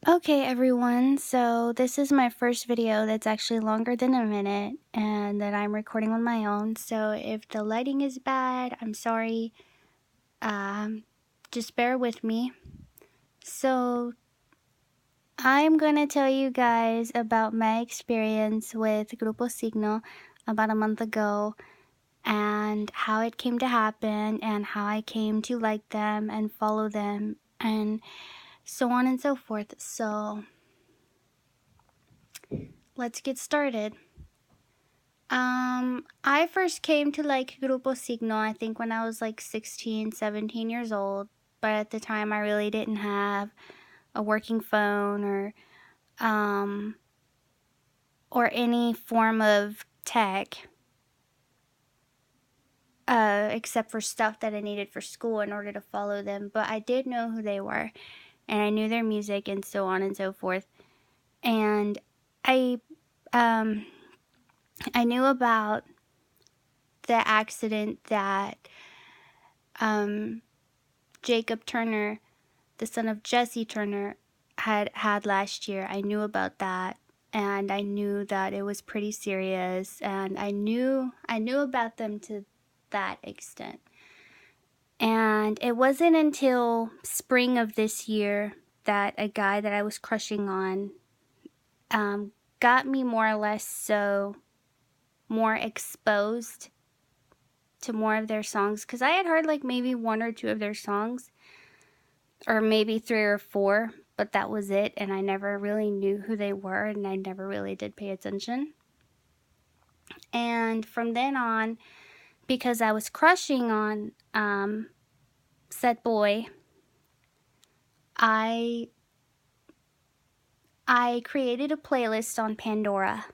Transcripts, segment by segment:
Okay, everyone, so this is my first video that's actually longer than a minute and that I'm recording on my own. So if the lighting is bad, I'm sorry. Just bear with me. So I'm gonna tell you guys about my experience with Grupo Signo about a month ago and how it came to happen and how I came to like them and follow them and so on and so forth. So let's get started. I first came to like Grupo Signo, I think when I was like 16, 17 years old. But at the time I really didn't have a working phone or any form of tech, except for stuff that I needed for school in order to follow them. But I did know who they were and I knew their music and so on and so forth. And I, um, I knew about the accident that, Jacob Turner, the son of Jesse Turner, had last year. I knew about that, and I knew that it was pretty serious, and I knew about them to that extent. And it wasn't until spring of this year that a guy that I was crushing on got me more or less so more exposed to more of their songs, because I had heard like maybe one or two of their songs, or maybe three or four, but that was it, and I never really knew who they were, and I never really did pay attention. And from then on, because I was crushing on said boy, I created a playlist on Pandora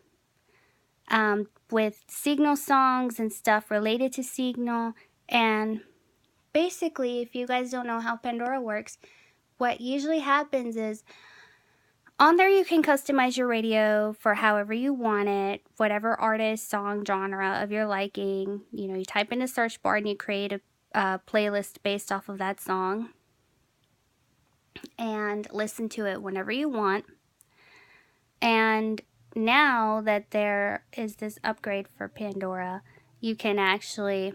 with signal songs and stuff related to signal. And basically, if you guys don't know how Pandora works, what usually happens is on there you can customize your radio for however you want it, whatever artist, song, genre of your liking. You know, you type in the search bar and you create a playlist based off of that song and listen to it whenever you want. And now that there is this upgrade for Pandora, you can actually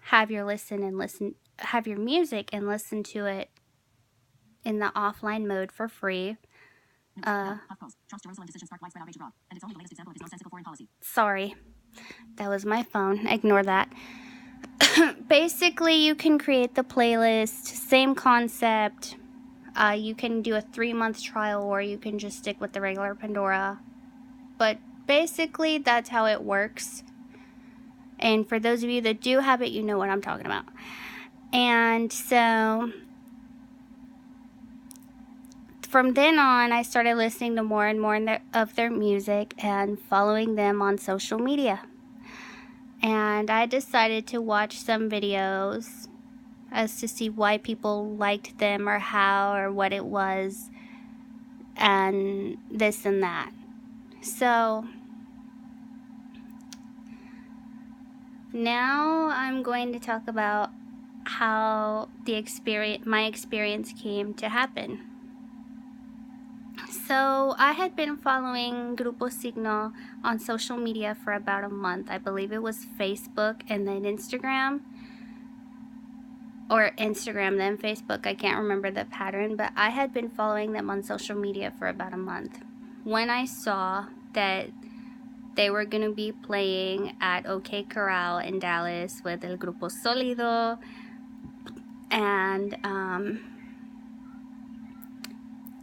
have your music and listen to it in the offline mode for free. Sorry, that was my phone. Ignore that. Basically, you can create the playlist, same concept. You can do a 3-month trial, or you can just stick with the regular Pandora. But basically, that's how it works. And for those of you that do have it, you know what I'm talking about. And so from then on, I started listening to more and more of their music and following them on social media. And I decided to watch some videos as to see why people liked them or how or what it was and this and that. So now I'm going to talk about how my experience came to happen. So I had been following Grupo Signo on social media for about a month. I believe it was Facebook and then Instagram, or Instagram then Facebook. I can't remember the pattern, but I had been following them on social media for about a month when I saw that they were going to be playing at OK Corral in Dallas with El Grupo Sólido,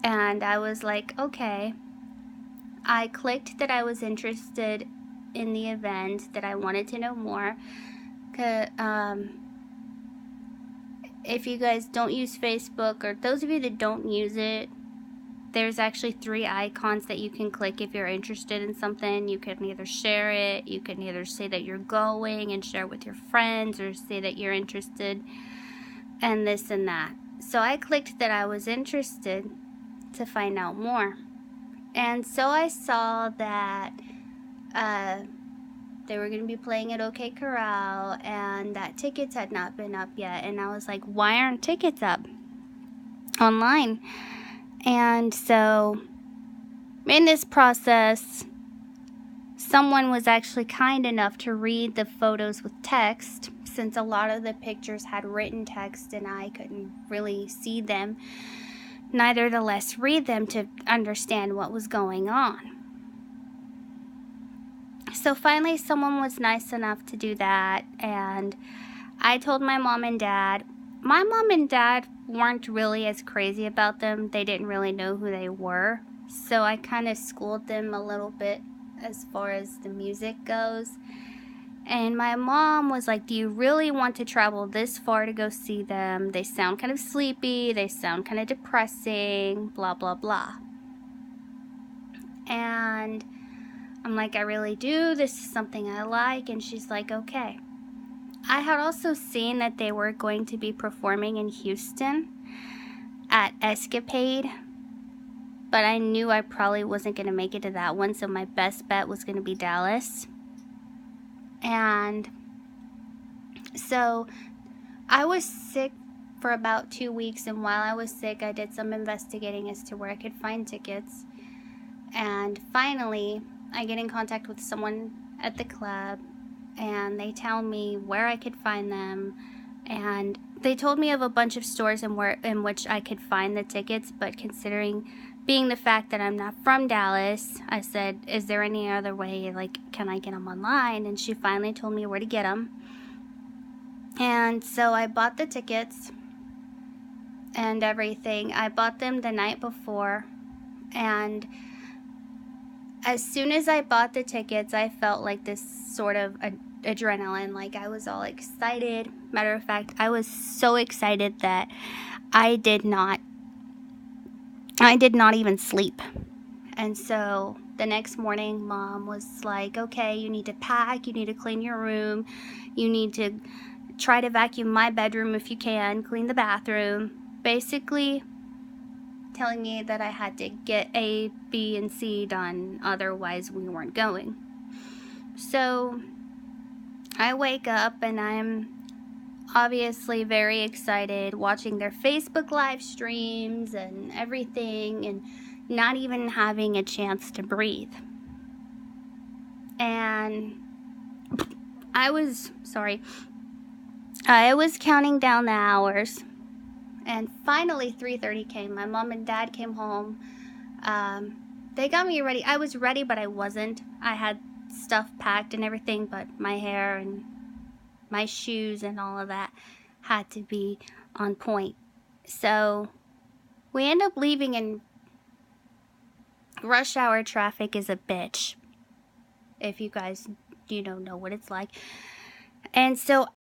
and I was like, okay. I clicked that I was interested in the event, that I wanted to know more. If you guys don't use Facebook, or those of you that don't use it, there's actually 3 icons that you can click if you're interested in something. You can either share it, you can either say that you're going and share with your friends, or say that you're interested, and this and that. So I clicked that I was interested to find out more. And so I saw that they were going to be playing at OK Corral, and that tickets had not been up yet. And I was like, why aren't tickets up online? And so in this process, someone was actually kind enough to read the photos with text, since a lot of the pictures had written text and I couldn't really see them. Nevertheless, read them to understand what was going on. So finally, someone was nice enough to do that, and I told my mom and dad. My mom and dad weren't really as crazy about them. They didn't really know who they were. So I kind of schooled them a little bit as far as the music goes. And my mom was like, do you really want to travel this far to go see them? They sound kind of sleepy. They sound kind of depressing, blah, blah, blah. And I'm like, I really do. This is something I like. And she's like, okay. I had also seen that they were going to be performing in Houston at Escapade, but I knew I probably wasn't going to make it to that one, so my best bet was going to be Dallas. And so I was sick for about 2 weeks, and while I was sick, I did some investigating as to where I could find tickets. And finally, I get in contact with someone at the club, and they tell me where I could find them, and they told me of a bunch of stores in which I could find the tickets, but considering being the fact that I'm not from Dallas, I said, is there any other way, like, can I get them online? And she finally told me where to get them. And so I bought the tickets and everything. I bought them the night before, and as soon as I bought the tickets, I felt like this sort of adrenaline, like I was all excited. Matter of fact, I was so excited that I did not even sleep. And so the next morning, Mom was like, okay, you need to pack, you need to clean your room, you need to try to vacuum my bedroom if you can, clean the bathroom, basically telling me that I had to get A, B, and C done, otherwise we weren't going. So I wake up and I'm obviously very excited, watching their Facebook live streams and everything, and not even having a chance to breathe. And I was counting down the hours, and finally 3:30 came. My mom and dad came home. They got me ready. I was ready, but I wasn't. I had stuff packed and everything, but my hair and my shoes and all of that had to be on point. So we end up leaving, and rush hour traffic is a bitch, if you guys know what it's like. And so